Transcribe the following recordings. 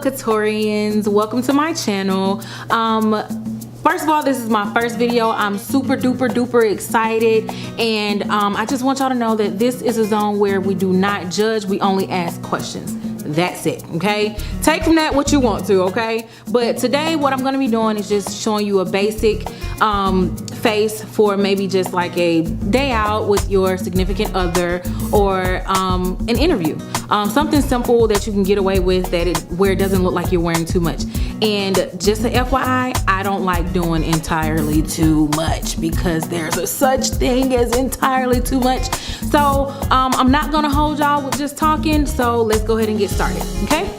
Katorians, welcome to my channel. First of all, this is my first video. I'm super duper excited, and I just want y'all to know that this is a zone where we do not judge, we only ask questions. That's it, okay? Take from that what you want to, okay? But today what I'm gonna be doing is just showing you a basic face for maybe just like a day out with your significant other, or an interview. Something simple that you can get away with, where it doesn't look like you're wearing too much. And just a FYI, I don't like doing entirely too much, because there's a such thing as entirely too much. So I'm not gonna hold y'all with just talking, so let's go ahead and get started, okay?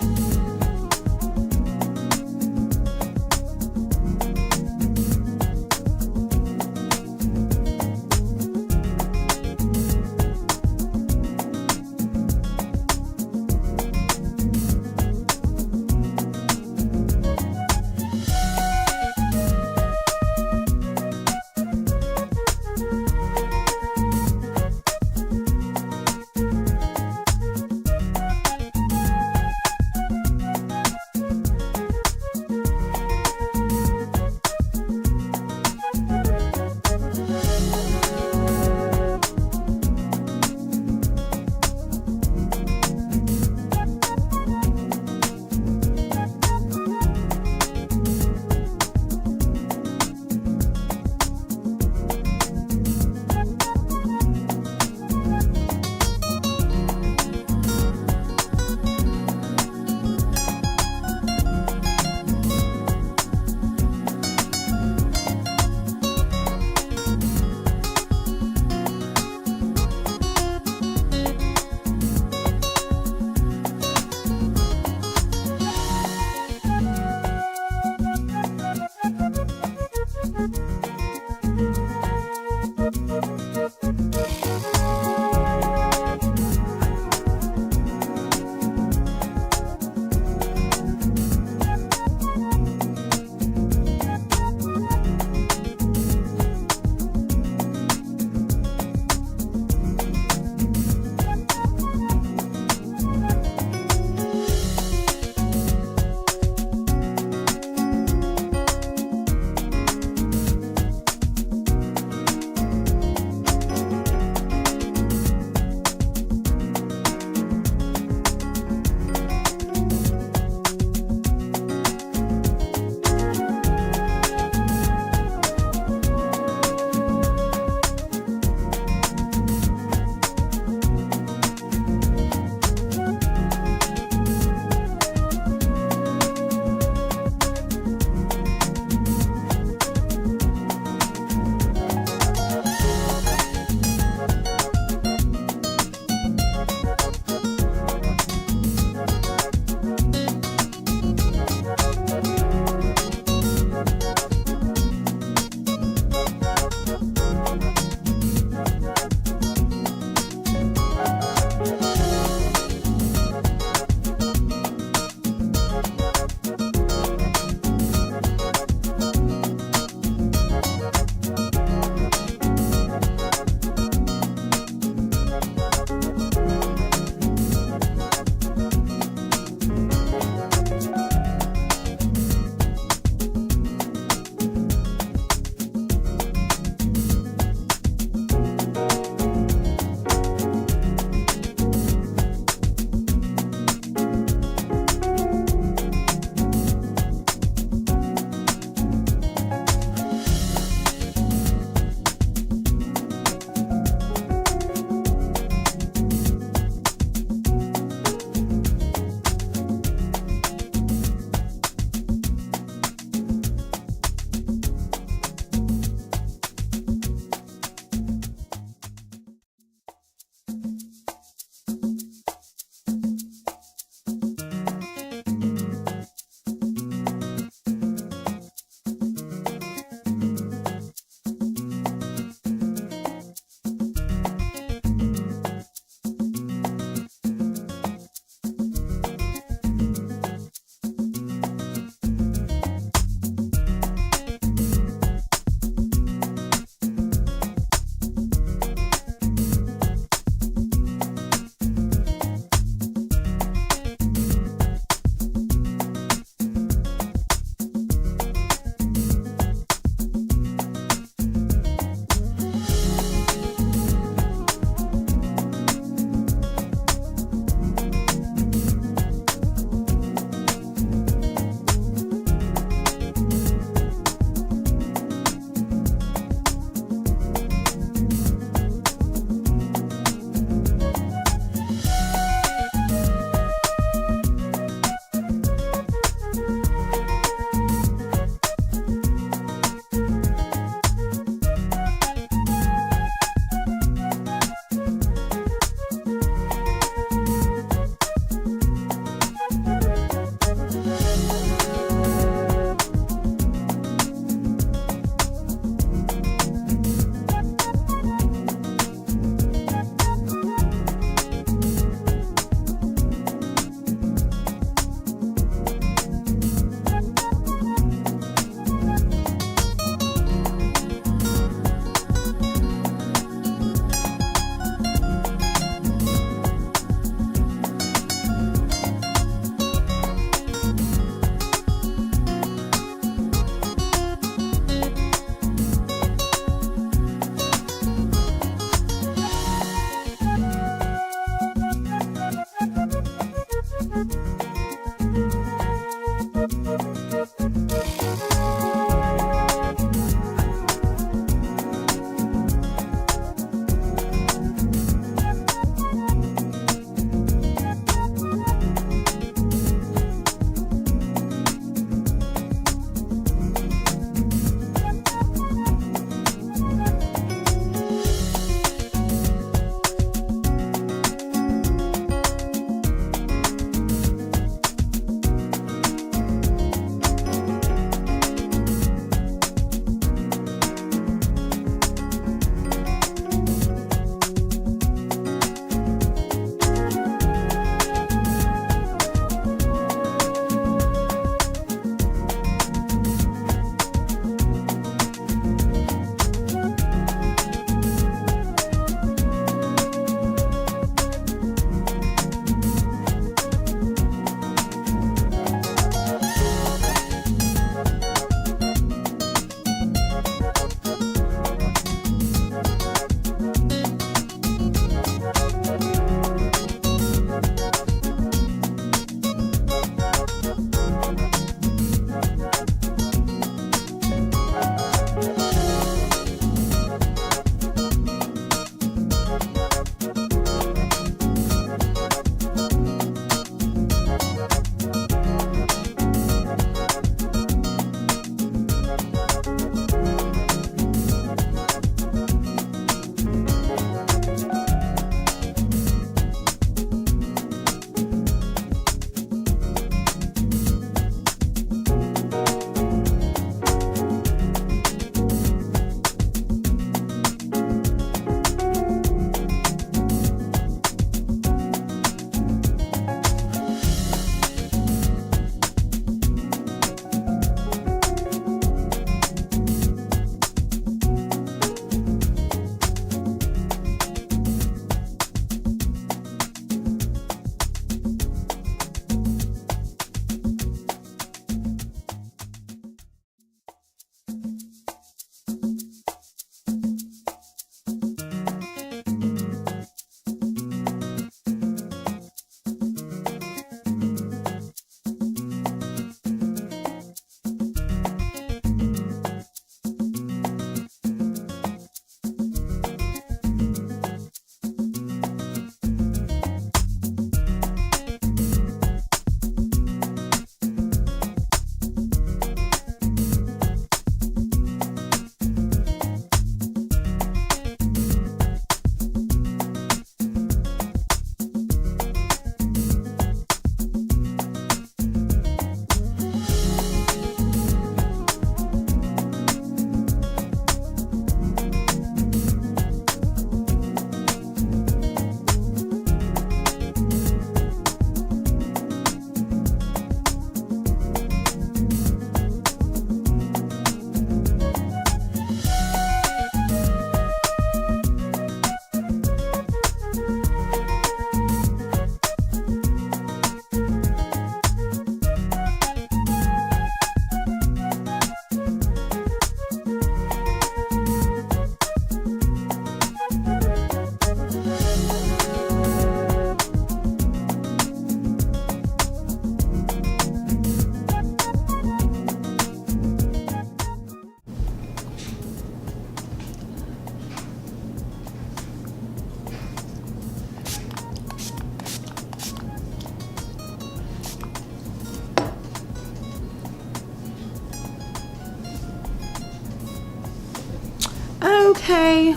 Okay,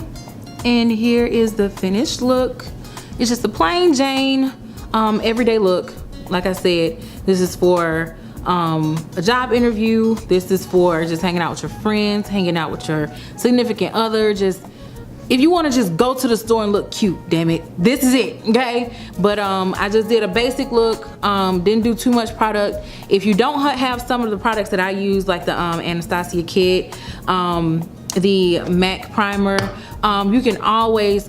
and here is the finished look. It's just a plain Jane everyday look. Like I said, this is for a job interview. This is for just hanging out with your friends, hanging out with your significant other. Just if you want to just go to the store and look cute, damn it, this is it, okay? But I just did a basic look, didn't do too much product. If you don't have some of the products that I use, like the Anastasia kit, the MAC primer, you can always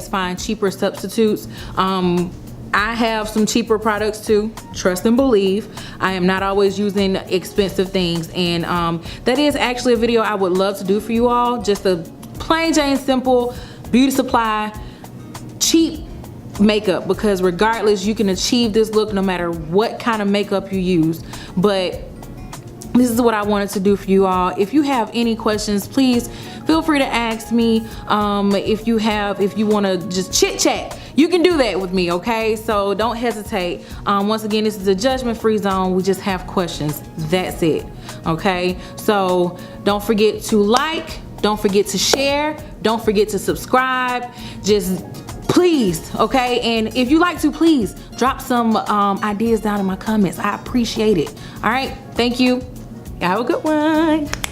find cheaper substitutes. I have some cheaper products too, trust and believe. I am not always using expensive things, and that is actually a video I would love to do for you all. Just a plain Jane simple beauty supply cheap makeup, because regardless you can achieve this look no matter what kind of makeup you use. But this is what I wanted to do for you all. If you have any questions, please feel free to ask me. If you want to just chit chat, you can do that with me, okay? So don't hesitate. Once again, this is a judgment-free zone. We just have questions, that's it, okay? So don't forget to like, don't forget to share, don't forget to subscribe, just please, okay? And if you like to, please drop some ideas down in my comments. I appreciate it. All right, thank you. Have a good one.